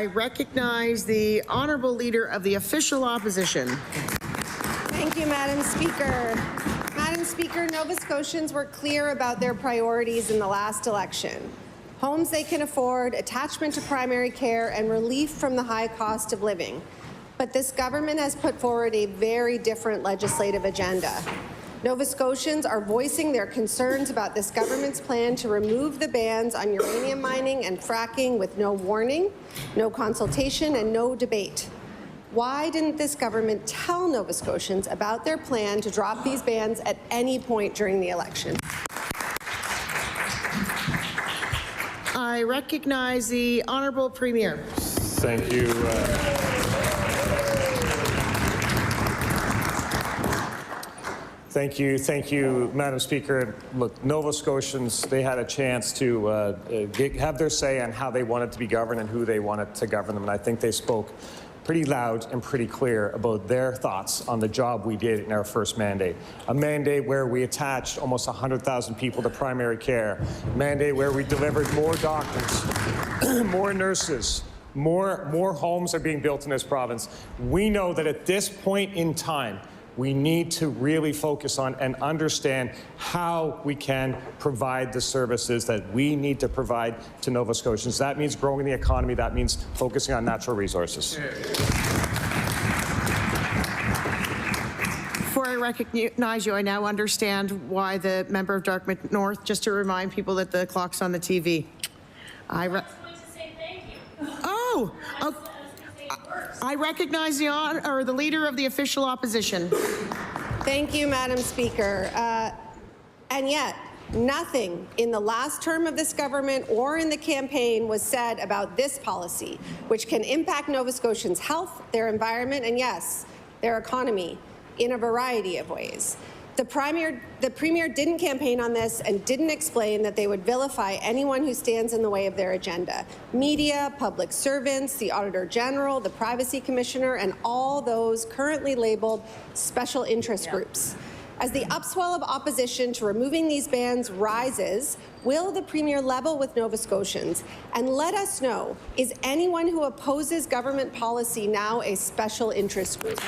I recognize the Honourable Leader of the Official Opposition. Thank you, Madam Speaker. Madam Speaker, Nova Scotians were clear about their priorities in the last election. Homes they can afford, attachment to primary care, and relief from the high cost of living. But this government has put forward a very different legislative agenda. Nova Scotians are voicing their concerns about this government's plan to remove the bans on uranium mining and fracking with no warning, no consultation, and no debate. Why didn't this government tell Nova Scotians about their plan to drop these bans at any point during the election? I recognize the Honourable Premier. Thank you. Thank you, Madam Speaker. Look, Nova Scotians, they had a chance to have their say on how they wanted to be governed and who they wanted to govern them, and I think they spoke pretty loud and pretty clear about their thoughts on the job we did in our first mandate. A mandate where we attached almost 100,000 people to primary care. A mandate where we delivered more doctors, more nurses, more homes are being built in this province. We know that at this point in time, we need to really focus on and understand how we can provide the services that we need to provide to Nova Scotians. That means growing the economy. That means focusing on natural resources. Before I recognize you, I now understand why the member of Dartmouth North, just to remind people that the clock's on the TV. I was going to say thank you. Oh, I recognize the Leader of the Official Opposition. Thank you, Madam Speaker. And yet, nothing in the last term of this government or in the campaign was said about this policy, which can impact Nova Scotians' health, their environment, and yes, their economy in a variety of ways. The Premier didn't campaign on this and didn't explain that they would vilify anyone who stands in the way of their agenda. Media, public servants, the Auditor General, the Privacy Commissioner, and all those currently labelled special interest groups. As the upswell of opposition to removing these bans rises, will the Premier level with Nova Scotians and let us know, is anyone who opposes government policy now a special interest group?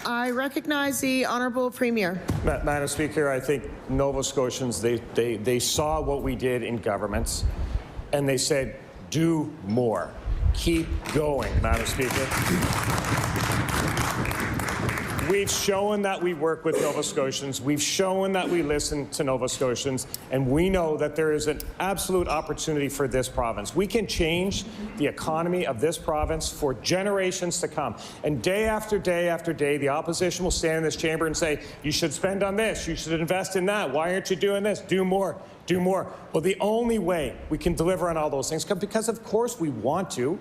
I recognize the Honourable Premier. Madam Speaker, I think Nova Scotians, they saw what we did in governments, and they said, do more. Keep going, Madam Speaker. We've shown that we work with Nova Scotians. We've shown that we listen to Nova Scotians, and we know that there is an absolute opportunity for this province. We can change the economy of this province for generations to come. And day after day after day, the opposition will stand in this chamber and say, you should spend on this, you should invest in that. Why aren't you doing this? Do more. Do more. Well, the only way we can deliver on all those things, because of course we want to,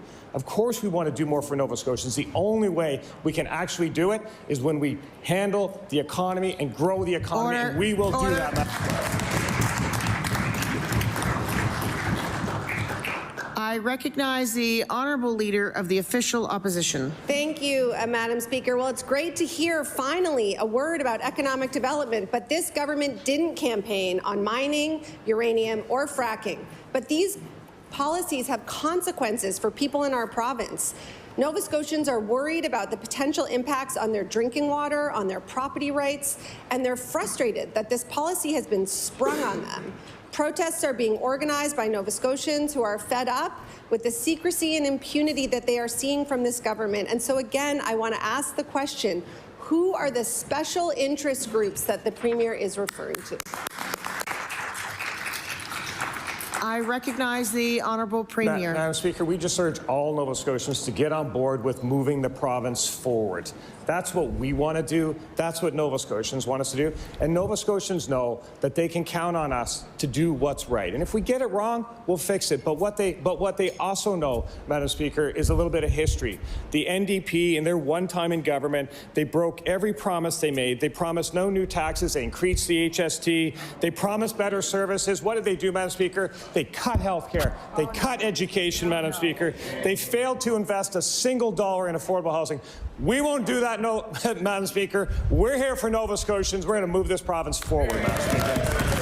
do more for Nova Scotians. The only way we can actually do it is when we handle the economy and grow the economy, and we will do that. I recognize the Honourable Leader of the Official Opposition. Thank you, Madam Speaker. Well, it's great to hear finally a word about economic development, but this government didn't campaign on mining, uranium, or fracking. But these policies have consequences for people in our province. Nova Scotians are worried about the potential impacts on their drinking water, on their property rights, and they're frustrated that this policy has been sprung on them. Protests are being organized by Nova Scotians who are fed up with the secrecy and impunity that they are seeing from this government. And so again, I want to ask the question, who are the special interest groups that the Premier is referring to? I recognize the Honourable Premier. Madam Speaker, we just urge all Nova Scotians to get on board with moving the province forward. That's what we want to do. That's what Nova Scotians want us to do. And Nova Scotians know that they can count on us to do what's right. And if we get it wrong, we'll fix it. But what they also know, Madam Speaker, is a little bit of history. The NDP, in their one time in government, they broke every promise they made. They promised no new taxes. They increased the HST. They promised better services. What did they do, Madam Speaker? They cut health care. They cut education, Madam Speaker. They failed to invest a single dollar in affordable housing. We won't do that, no, Madam Speaker. We're here for Nova Scotians. We're going to move this province forward, Madam Speaker.